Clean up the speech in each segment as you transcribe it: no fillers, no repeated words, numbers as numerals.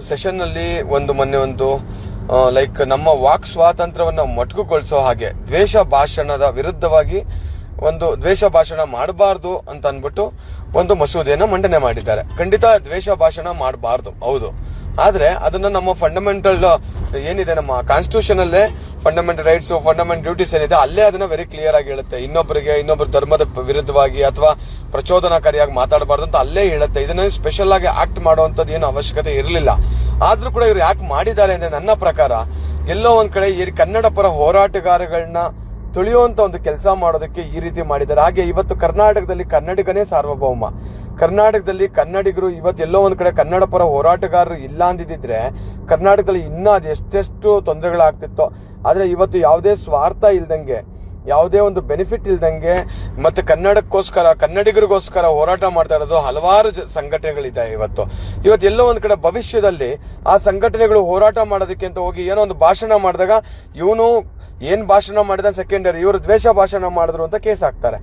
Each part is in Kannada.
ಸೆಷನ್ ನಲ್ಲಿ ಮೊನ್ನೆ ಲೈಕ್ ನಮ್ಮ ವಾಕ್ ಸ್ವಾತಂತ್ರ್ಯವನ್ನ ಮೊಟಕುಗೊಳಿಸೋ ಹಾಗೆ ದ್ವೇಷ ಭಾಷಣದ ವಿರುದ್ಧವಾಗಿ ದ್ವೇಷ ಭಾಷಣ ಮಾಡಬಾರ್ದು ಅಂತ ಅನ್ಬಿಟ್ಟು ಒಂದು ಮಸೂದೆಯನ್ನ ಮಂಡನೆ ಮಾಡಿದ್ದಾರೆ. ಖಂಡಿತ ದ್ವೇಷ ಭಾಷಣ ಮಾಡಬಾರ್ದು, ಹೌದು. ಆದ್ರೆ ಅದನ್ನ ನಮ್ಮ ಫಂಡಮೆಂಟಲ್ ಏನಿದೆ, ನಮ್ಮ ಕಾನ್ಸ್ಟಿಟ್ಯೂಷನ್ ಅಲ್ಲೇ ಫಂಡಮೆಂಟಲ್ ರೈಟ್ಸ್, ಫಂಡಮೆಂಟಲ್ ಡ್ಯೂಟೀಸ್ ಏನಿದೆ, ಅಲ್ಲೇ ಅದನ್ನ ವೆರಿ ಕ್ಲಿಯರ್ ಆಗಿ ಹೇಳುತ್ತೆ. ಇನ್ನೊಬ್ಬರ ಧರ್ಮದ ವಿರುದ್ಧವಾಗಿ ಅಥವಾ ಪ್ರಚೋದನಕಾರಿಯಾಗಿ ಮಾತಾಡಬಾರ್ದು ಅಂತ ಅಲ್ಲೇ ಹೇಳುತ್ತೆ. ಇದನ್ನ ಸ್ಪೆಷಲ್ ಆಗಿ ಆಕ್ಟ್ ಮಾಡುವಂತದ್ದು ಏನು ಅವಶ್ಯಕತೆ ಇರಲಿಲ್ಲ. ಆದ್ರೂ ಕೂಡ ಇವ್ರು ಯಾಕೆ ಮಾಡಿದ್ದಾರೆ ಅಂದ್ರೆ, ನನ್ನ ಪ್ರಕಾರ ಎಲ್ಲೋ ಒಂದ್ ಕಡೆ ಈ ಕನ್ನಡ ಪರ ಹೋರಾಟಗಾರಗಳನ್ನ ತುಳಿಯುವಂತ ಒಂದು ಕೆಲಸ ಮಾಡೋದಕ್ಕೆ ಈ ರೀತಿ ಮಾಡಿದ್ದಾರೆ. ಹಾಗೆ ಇವತ್ತು ಕರ್ನಾಟಕದಲ್ಲಿ ಕನ್ನಡಿಗನೇ ಸಾರ್ವಭೌಮ. ಕರ್ನಾಟಕದಲ್ಲಿ ಕನ್ನಡಿಗರು ಎಲ್ಲೋ ಒಂದ್ ಕಡೆ ಕನ್ನಡ ಪರ ಹೋರಾಟಗಾರರು ಇಲ್ಲ ಅಂದಿದ್ರೆ ಕರ್ನಾಟಕದಲ್ಲಿ ಇನ್ನೂ ಅದು ಎಷ್ಟೆಷ್ಟು ತೊಂದರೆಗಳಾಗ್ತಿತ್ತೋ. ಆದ್ರೆ ಇವತ್ತು ಯಾವುದೇ ಸ್ವಾರ್ಥ ಇಲ್ದಂಗೆ, ಯಾವುದೇ ಒಂದು ಬೆನಿಫಿಟ್ ಇಲ್ದಂಗೆ ಮತ್ತೆ ಕನ್ನಡಿಗರಿಗೋಸ್ಕರ ಹೋರಾಟ ಮಾಡ್ತಾ ಇರೋದು ಹಲವಾರು ಸಂಘಟನೆಗಳಿದೆ. ಇವತ್ತು ಎಲ್ಲೋ ಒಂದ್ ಕಡೆ ಭವಿಷ್ಯದಲ್ಲಿ ಆ ಸಂಘಟನೆಗಳು ಹೋರಾಟ ಮಾಡೋದಕ್ಕೆ ಅಂತ ಹೋಗಿ ಏನೋ ಒಂದು ಭಾಷಣ ಮಾಡಿದಾಗ ಇವನು ಏನ್ ಭಾಷಣ ಮಾಡಿದ ಸೆಕೆಂಡರಿ, ಇವರು ದ್ವೇಷ ಭಾಷಣ ಮಾಡಿದ್ರು ಅಂತ ಕೇಸ್ ಹಾಕ್ತಾರೆ.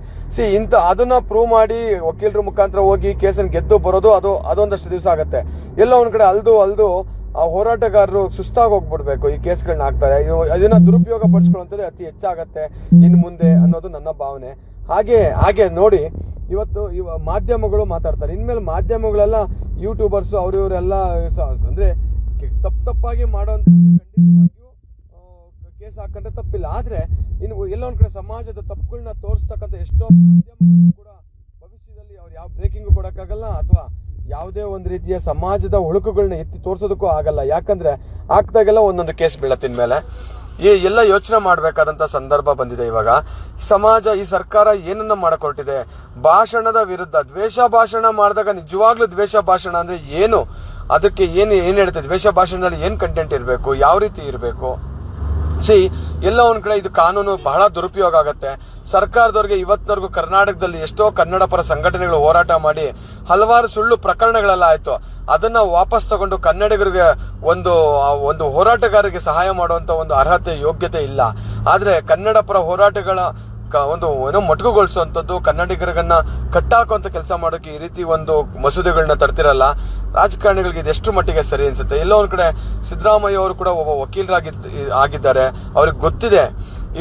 ಅದನ್ನ ಪ್ರೂವ್ ಮಾಡಿ ವಕೀಲರ ಮುಖಾಂತರ ಹೋಗಿ ಕೇಸನ್ನು ಗೆದ್ದು ಬರೋದು ಅದೊಂದಷ್ಟು ದಿವಸ ಆಗುತ್ತೆ. ಎಲ್ಲೋ ಒಂದ್ ಕಡೆ ಅಲ್ದು ಆ ಹೋರಾಟಗಾರರು ಸುಸ್ತಾಗಿ ಹೋಗ್ಬಿಡ್ಬೇಕು. ಈ ಕೇಸ್ಗಳನ್ನ ಹಾಕ್ತಾರೆ, ಅದನ್ನ ದುರುಪಯೋಗ ಪಡಿಸ್ಕೊಳ್ಳುವಂಥದ್ದು ಅತಿ ಹೆಚ್ಚಾಗತ್ತೆ ಇನ್ನು ಮುಂದೆ ಅನ್ನೋದು ನನ್ನ ಭಾವನೆ. ಹಾಗೆ ನೋಡಿ, ಇವತ್ತು ಮಾಧ್ಯಮಗಳು ಮಾತಾಡ್ತಾರೆ. ಇನ್ಮೇಲೆ ಮಾಧ್ಯಮಗಳೆಲ್ಲ ಯೂಟ್ಯೂಬರ್ಸ್ ಇವರೆಲ್ಲ ಅಂದ್ರೆ ತಪ್ಪಾಗಿ ಮಾಡೋಂಥ ಖಂಡಿತವಾಗಿಯೂ ಕೇಸ್ ಹಾಕೊಂಡ್ರೆ ತಪ್ಪಿಲ್ಲ. ಆದ್ರೆ ಇನ್ನು ಎಲ್ಲ ಒಂದ್ ಕಡೆ ಸಮಾಜದ ತಪ್ಪುಗಳನ್ನ ತೋರಿಸ್ತಕ್ಕಂಥ ಎಷ್ಟೋ ಮಾಧ್ಯಮಗಳು ಕೂಡ ಭವಿಷ್ಯದಲ್ಲಿ ಅವ್ರು ಯಾವ ಬ್ರೇಕಿಂಗ್ ಕೊಡಕ್ಕಾಗಲ್ಲ ಅಥವಾ ಯಾವುದೇ ಒಂದು ರೀತಿಯ ಸಮಾಜದ ಹುಳುಕುಗಳನ್ನ ಎತ್ತಿ ತೋರ್ಸೋದಕ್ಕೂ ಆಗಲ್ಲ. ಯಾಕಂದ್ರೆ ಆಗ್ದಾಗೆಲ್ಲ ಒಂದೊಂದು ಕೇಸ್ ಬೀಳತ್ತಿನ ಮೇಲೆ ಎಲ್ಲ ಯೋಚನೆ ಮಾಡಬೇಕಾದಂತ ಸಂದರ್ಭ ಬಂದಿದೆ. ಇವಾಗ ಈ ಸರ್ಕಾರ ಏನನ್ನ ಮಾಡಕೊಟ್ಟಿದೆ, ಭಾಷಣದ ವಿರುದ್ಧ ದ್ವೇಷ ಭಾಷಣ ಮಾಡಿದಾಗ ನಿಜವಾಗ್ಲೂ ದ್ವೇಷ ಭಾಷಣ ಅಂದ್ರೆ ಏನು, ಅದಕ್ಕೆ ಏನ್ ಹೇಳ್ತದೆ, ದ್ವೇಷ ಭಾಷಣದಲ್ಲಿ ಏನ್ ಕಂಟೆಂಟ್ ಇರಬೇಕು, ಯಾವ ರೀತಿ ಇರಬೇಕು. ಎಲ್ಲ ಒಂದ್ ಕಡೆ ಇದು ಕಾನೂನು ಬಹಳ ದುರುಪಯೋಗ ಆಗತ್ತೆ. ಸರ್ಕಾರದವ್ರಿಗೆ ಇವತ್ತಿನವರೆಗೂ ಕರ್ನಾಟಕದಲ್ಲಿ ಎಷ್ಟೋ ಕನ್ನಡ ಪರ ಸಂಘಟನೆಗಳು ಹೋರಾಟ ಮಾಡಿ ಹಲವಾರು ಸುಳ್ಳು ಪ್ರಕರಣಗಳೆಲ್ಲ ಆಯ್ತು. ಅದನ್ನ ವಾಪಸ್ ತಗೊಂಡು ಕನ್ನಡಿಗರಿಗೆ ಒಂದು ಹೋರಾಟಗಾರರಿಗೆ ಸಹಾಯ ಮಾಡುವಂತ ಒಂದು ಅರ್ಹತೆ, ಯೋಗ್ಯತೆ ಇಲ್ಲ. ಆದ್ರೆ ಕನ್ನಡ ಪರ ಹೋರಾಟಗಳ ಮೊಟಕುಗೊಳಿಸುವಂತದ್ದು, ಕನ್ನಡಿಗರನ್ನ ಕಟ್ಟಾಕುವಂತ ಕೆಲಸ ಮಾಡೋಕೆ ಈ ರೀತಿ ಒಂದು ಮಸೂದೆಗಳನ್ನ ತರ್ತಿರಲ್ಲ. ರಾಜಕಾರಣಿಗಳಿಗೆ ಇದೆಷ್ಟು ಮಟ್ಟಿಗೆ ಸರಿ ಅನ್ಸುತ್ತೆ. ಎಲ್ಲೋ ಒಂದ್ ಕಡೆ ಸಿದ್ದರಾಮಯ್ಯ ಅವರು ಕೂಡ ಒಬ್ಬ ವಕೀಲರಾಗಿದ್ದಾರೆ. ಅವ್ರಿಗೆ ಗೊತ್ತಿದೆ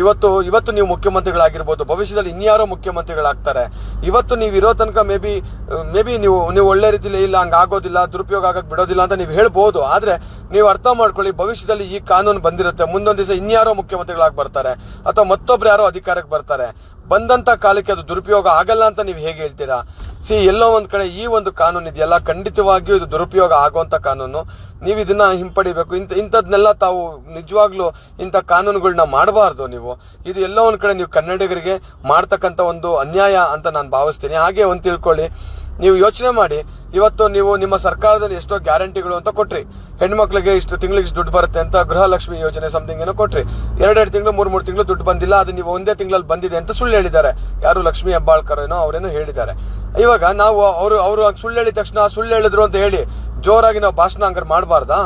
ಇವತ್ತು ನೀವು ಮುಖ್ಯಮಂತ್ರಿಗಳಾಗಿರ್ಬೋದು, ಭವಿಷ್ಯದಲ್ಲಿ ಇನ್ಯಾರೋ ಮುಖ್ಯಮಂತ್ರಿಗಳಾಗ್ತಾರೆ. ಇವತ್ತು ನೀವು ಇರೋ ತನಕ ಮೇ ಬಿ ನೀವು ಒಳ್ಳೆ ರೀತಿಯಲ್ಲಿ ಇಲ್ಲ, ಹಂಗ ಆಗೋದಿಲ್ಲ, ದುರುಪಯೋಗ ಆಗಕ್ ಬಿಡೋದಿಲ್ಲ ಅಂತ ನೀವು ಹೇಳ್ಬೋದು. ಆದ್ರೆ ನೀವು ಅರ್ಥ ಮಾಡ್ಕೊಳ್ಳಿ, ಭವಿಷ್ಯದಲ್ಲಿ ಈ ಕಾನೂನು ಬಂದಿರುತ್ತೆ, ಮುಂದೊಂದ್ ದಿವಸ ಇನ್ಯಾರೋ ಮುಖ್ಯಮಂತ್ರಿಗಳಾಗಿ ಬರ್ತಾರೆ ಅಥವಾ ಮತ್ತೊಬ್ರು ಯಾರೋ ಅಧಿಕಾರಕ್ಕೆ ಬರ್ತಾರೆ. ಬಂದಂತ ಕಾಲಕ್ಕೆ ಅದು ದುರುಪಯೋಗ ಆಗಲ್ಲ ಅಂತ ನೀವು ಹೇಗೆ ಹೇಳ್ತೀರಾ? ಎಲ್ಲೋ ಒಂದ್ ಕಡೆ ಈ ಒಂದು ಕಾನೂನು ಇದೆಯಲ್ಲ, ಖಂಡಿತವಾಗಿಯೂ ಇದು ದುರುಪಯೋಗ ಆಗುವಂತ ಕಾನೂನು. ನೀವು ಇದನ್ನ ಹಿಂಪಡಿಬೇಕು. ಇಂಥದ್ನೆಲ್ಲ ತಾವು ನಿಜವಾಗ್ಲೂ ಇಂಥ ಕಾನೂನುಗಳನ್ನ ಮಾಡಬಾರ್ದು. ಇದು ಎಲ್ಲೋ ಒಂದ್ ಕಡೆ ನೀವು ಕನ್ನಡಿಗರಿಗೆ ಮಾಡ್ತಕ್ಕಂಥ ಒಂದು ಅನ್ಯಾಯ ಅಂತ ನಾನು ಭಾವಿಸ್ತೀನಿ. ಹಾಗೆ ಒಂದು ತಿಳ್ಕೊಳ್ಳಿ, ನೀವು ಯೋಚನೆ ಮಾಡಿ, ಇವತ್ತು ನೀವು ನಿಮ್ಮ ಸರ್ಕಾರದಲ್ಲಿ ಎಷ್ಟೋ ಗ್ಯಾರಂಟಿಗಳು ಅಂತ ಕೊಟ್ರಿ. ಹೆಣ್ಮಕ್ಳಿಗೆ ತಿಂಗಳಿಗೆ ದುಡ್ಡು ಬರುತ್ತೆ ಅಂತ ಗೃಹಲಕ್ಷ್ಮಿ ಯೋಜನೆ ಸಮಥಿಂಗ್ ಏನೋ ಕೊಟ್ರಿ. 2 ತಿಂಗಳು 3 ತಿಂಗಳು ದುಡ್ಡು ಬಂದಿಲ್ಲ, ಅದು ನೀವು ಒಂದೇ ತಿಂಗಳಲ್ಲಿ ಬಂದಿದೆ ಅಂತ ಸುಳ್ಳು ಹೇಳಿದ್ದಾರೆ. ಯಾರು ಲಕ್ಷ್ಮಿ ಹೆಬ್ಬಾಳ್ಕರ್ ಏನೋ ಅವರೇನೋ ಹೇಳಿದ್ದಾರೆ. ಇವಾಗ ನಾವು ಅವರು ಸುಳ್ಳು ಹೇಳಿದ ತಕ್ಷಣ ಸುಳ್ಳು ಹೇಳಿದ್ರು ಅಂತ ಹೇಳಿ ಜೋರಾಗಿ ನಾವು ಭಾಷಣ ಹಂಗಾರೆ ಮಾಡಬಾರ್ದಾ?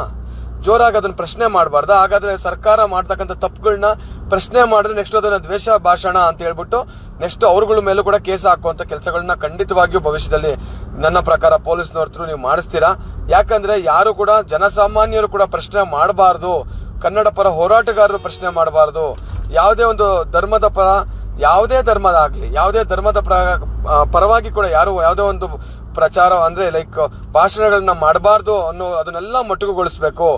ಜೋರಾಗಿ ಅದನ್ನ ಪ್ರಶ್ನೆ ಮಾಡಬಾರ್ದಾ? ಹಾಗಾದ್ರೆ ಸರ್ಕಾರ ಮಾಡ್ತಕ್ಕಂಥ ತಪ್ಪುಗಳನ್ನ ಪ್ರಶ್ನೆ ಮಾಡಿದ್ರೆ ನೆಕ್ಸ್ಟ್ ಅದನ್ನ ದ್ವೇಷ ಭಾಷಣ ಅಂತ ಹೇಳ್ಬಿಟ್ಟು ನೆಕ್ಸ್ಟ್ ಅವ್ರಗಳ ಮೇಲೂ ಕೂಡ ಕೇಸ್ ಹಾಕುವಂತ ಕೆಲಸಗಳನ್ನ ಖಂಡಿತವಾಗಿಯೂ ಭವಿಷ್ಯದಲ್ಲಿ ನನ್ನ ಪ್ರಕಾರ ಪೊಲೀಸ್ನವ್ರ ನೀವು ಮಾಡಿಸ್ತೀರಾ. ಯಾಕಂದ್ರೆ ಯಾರು ಕೂಡ ಜನಸಾಮಾನ್ಯರು ಕೂಡ ಪ್ರಶ್ನೆ ಮಾಡಬಾರ್ದು, ಕನ್ನಡ ಪರ ಹೋರಾಟಗಾರರು ಪ್ರಶ್ನೆ ಮಾಡಬಾರ್ದು. ಯಾವುದೇ ಒಂದು ಧರ್ಮದ ಪರ, ಯಾವುದೇ ಧರ್ಮದ ಪರವಾಗಿ ಕೂಡ ಯಾರು ಯಾವುದೇ ಒಂದು ಪ್ರಚಾರ ಅಂದ್ರೆ ಲೈಕ್ ಭಾಷಣಗಳನ್ನ ಮಾಡಬಾರ್ದು ಅದನ್ನೆಲ್ಲ ಮೊಟಕುಗೊಳಿಸಬೇಕು.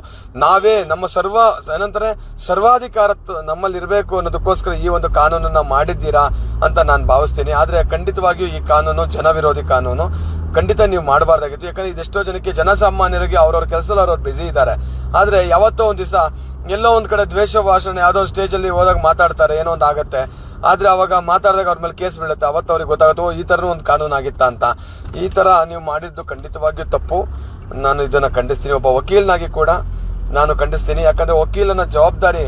ನಾವೇ ನಮ್ಮ ಸರ್ವಾಧಿಕಾರತ್ವ ನಮ್ಮಲ್ಲಿ ಇರಬೇಕು ಅನ್ನೋದಕ್ಕೋಸ್ಕರ ಈ ಒಂದು ಕಾನೂನನ್ನ ಮಾಡಿದ್ದೀರಾ ಅಂತ ನಾನು ಭಾವಿಸ್ತೀನಿ. ಆದ್ರೆ ಖಂಡಿತವಾಗಿಯೂ ಈ ಕಾನೂನು ಜನವಿರೋಧಿ ಕಾನೂನು. ಖಂಡಿತ ನೀವು ಮಾಡಬಾರ್ದಾಗಿತ್ತು. ಯಾಕಂದ್ರೆ ಇದೆಷ್ಟೋ ಜನಕ್ಕೆ, ಜನಸಾಮಾನ್ಯರಿಗೆ ಅವ್ರವ್ರ ಕೆಲಸದಲ್ಲಿ ಅವ್ರವ್ರು ಬಿಸಿ ಇದ್ದಾರೆ. ಆದ್ರೆ ಯಾವತ್ತೋ ಒಂದ್ ದಿವಸ ಎಲ್ಲೋ ಒಂದ್ ಕಡೆ ದ್ವೇಷ ಭಾಷಣ ಯಾವ್ದೋ ಒಂದು ಸ್ಟೇಜ್ ಅಲ್ಲಿ ಹೋದಾಗ ಮಾತಾಡ್ತಾರೆ, ಏನೋ ಒಂದು ಆಗತ್ತೆ. ಆದ್ರೆ ಅವಾಗ ಮಾತಾಡಿದಾಗ ಅವ್ರ ಮೇಲೆ ಕೇಸ್ ಬೀಳುತ್ತೆ. ಅವತ್ತು ಅವ್ರಿಗೆ ಗೊತ್ತಾಗುತ್ತೆ, ಈ ತರ ಒಂದು ಕಾನೂನು ಆಗಿತ್ತ ಅಂತ. ಈ ತರ ನೀವು ಮಾಡಿದ್ದು ಖಂಡಿತವಾಗಿಯೂ ತಪ್ಪು. ನಾನು ಇದನ್ನ ಖಂಡಿಸ್ತೀನಿ. ಒಬ್ಬ ವಕೀಲನಾಗಿ ಕೂಡ ನಾನು ಖಂಡಿಸ್ತೀನಿ. ಯಾಕಂದ್ರೆ ವಕೀಲನ ಜವಾಬ್ದಾರಿ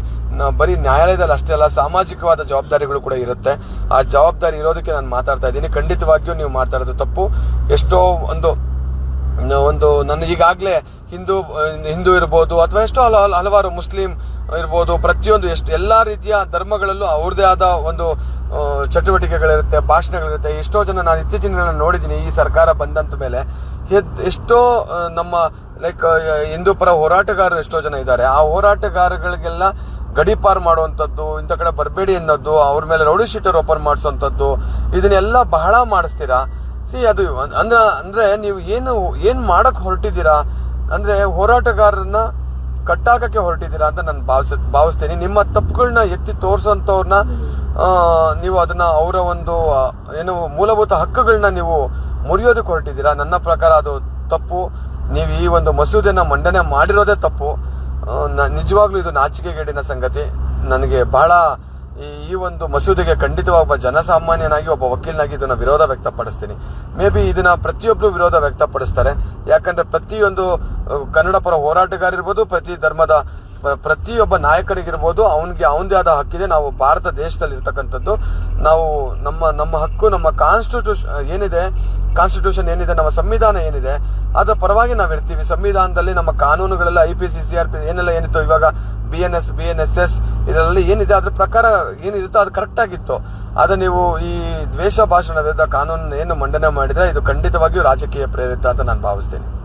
ಬರೀ ನ್ಯಾಯಾಲಯದಲ್ಲಿ ಅಷ್ಟೇ ಅಲ್ಲ, ಸಾಮಾಜಿಕವಾದ ಜವಾಬ್ದಾರಿಗಳು ಕೂಡ ಇರುತ್ತೆ. ಆ ಜವಾಬ್ದಾರಿ ಇರೋದಕ್ಕೆ ನಾನು ಮಾತಾಡ್ತಾ ಇದ್ದೀನಿ. ಖಂಡಿತವಾಗಿಯೂ ನೀವು ಮಾಡ್ತಾ ಇರೋದು ತಪ್ಪು. ಎಷ್ಟೋ ಒಂದು ನನ್ನ ಈಗಾಗ್ಲೇ ಹಿಂದೂ ಇರ್ಬೋದು ಅಥವಾ ಎಷ್ಟೋ ಹಲವಾರು ಮುಸ್ಲಿಂ ಇರ್ಬೋದು, ಪ್ರತಿಯೊಂದು ಎಲ್ಲಾ ರೀತಿಯ ಧರ್ಮಗಳಲ್ಲೂ ಅವ್ರದೇ ಆದ ಒಂದು ಚಟುವಟಿಕೆಗಳಿರುತ್ತೆ, ಭಾಷಣಗಳಿರುತ್ತೆ. ಎಷ್ಟೋ ಜನ ನಾನು ಇತ್ತೀಚಿನ ದಿನಗಳಲ್ಲಿ ನೋಡಿದ್ದೀನಿ, ಈ ಸರ್ಕಾರ ಬಂದಂತ ಮೇಲೆ ಎಷ್ಟೋ ನಮ್ಮ ಲೈಕ್ ಹಿಂದೂ ಪರ ಹೋರಾಟಗಾರರು ಎಷ್ಟೋ ಜನ ಇದ್ದಾರೆ. ಆ ಹೋರಾಟಗಾರಗಳಿಗೆಲ್ಲ ಗಡೀಪಾರು ಮಾಡುವಂತದ್ದು, ಇಂಥ ಕಡೆ ಬರಬೇಡಿ ಅನ್ನೋದು, ಅವ್ರ ಮೇಲೆ ರೌಡಿ ಶೀಟರ್ ಓಪನ್ ಮಾಡಿಸುವಂತದ್ದು, ಇದನ್ನೆಲ್ಲ ಬಹಳ ಮಾಡಿಸ್ತೀರಾ. ಅದು ಅಂದ್ರೆ ನೀವು ಏನ್ ಮಾಡಕ್ ಹೊರಟಿದ್ದೀರಾ ಅಂದ್ರೆ ಹೋರಾಟಗಾರರನ್ನ ಕಟ್ಟಾಕಕ್ಕೆ ಹೊರಟಿದ್ದೀರಾ ಅಂತ ನಾನು ಭಾವಿಸ್ತೇನೆ. ನಿಮ್ಮ ತಪ್ಪುಗಳನ್ನ ಎತ್ತಿ ತೋರಿಸುವಂತವ್ರನ್ನ ನೀವು ಅದನ್ನ ಅವರ ಒಂದು ಮೂಲಭೂತ ಹಕ್ಕುಗಳನ್ನ ನೀವು ಮುರಿಯೋದಕ್ಕೆ ಹೊರಟಿದ್ದೀರಾ. ನನ್ನ ಪ್ರಕಾರ ಅದು ತಪ್ಪು. ನೀವು ಈ ಒಂದು ಮಸೂದೆನ ಮಂಡನೆ ಮಾಡಿರೋದೇ ತಪ್ಪು. ನಿಜವಾಗ್ಲೂ ಇದು ನಾಚಿಕೆಗೇಡಿನ ಸಂಗತಿ. ನನಗೆ ಬಹಳ ಈ ಒಂದು ಮಸೂದೆಗೆ ಖಂಡಿತವಾಗಿ ಒಬ್ಬ ಜನಸಾಮಾನ್ಯನಾಗಿ, ಒಬ್ಬ ವಕೀಲನಾಗಿ ಇದನ್ನ ವಿರೋಧ ವ್ಯಕ್ತಪಡಿಸ್ತೀನಿ. ಮೇ ಬಿ ಇದನ್ನ ಪ್ರತಿಯೊಬ್ರು ವಿರೋಧ ವ್ಯಕ್ತಪಡಿಸ್ತಾರೆ. ಯಾಕಂದ್ರೆ ಪ್ರತಿಯೊಂದು ಕನ್ನಡ ಪರ ಹೋರಾಟಗಾರ ಇರ್ಬೋದು, ಪ್ರತಿ ಧರ್ಮದ ಪ್ರತಿಯೊಬ್ಬ ನಾಯಕರಿಗಿರ್ಬೋದು, ಅವನಿಗೆ ಅವನದೇ ಆದ ಹಕ್ಕಿದೆ. ನಾವು ಭಾರತ ದೇಶದಲ್ಲಿ ಇರ್ತಕ್ಕಂಥದ್ದು, ನಾವು ನಮ್ಮ ಹಕ್ಕು, ನಮ್ಮ ಕಾನ್ಸ್ಟಿಟ್ಯೂಷನ್ ಏನಿದೆ, ನಮ್ಮ ಸಂವಿಧಾನ ಏನಿದೆ, ಅದರ ಪರವಾಗಿ ನಾವು ಇರ್ತೀವಿ. ಸಂವಿಧಾನದಲ್ಲಿ ನಮ್ಮ ಕಾನೂನುಗಳೆಲ್ಲ IPC CRP ಏನಿತ್ತು, ಇವಾಗ BNSS ಇದರಲ್ಲಿ ಏನಿದೆ ಅದ್ರ ಪ್ರಕಾರ ಏನಿರುತ್ತೋ ಅದು ಕರೆಕ್ಟ್ ಆಗಿತ್ತು. ಆದ್ರೆ ನೀವು ಈ ದ್ವೇಷ ಭಾಷಣ ವಿರುದ್ಧ ಕಾನೂನು ಏನು ಮಂಡನೆ ಮಾಡಿದ್ರೆ ಇದು ಖಂಡಿತವಾಗಿಯೂ ರಾಜಕೀಯ ಪ್ರೇರಿತ ಅಂತ ನಾನು ಭಾವಿಸ್ತೀನಿ.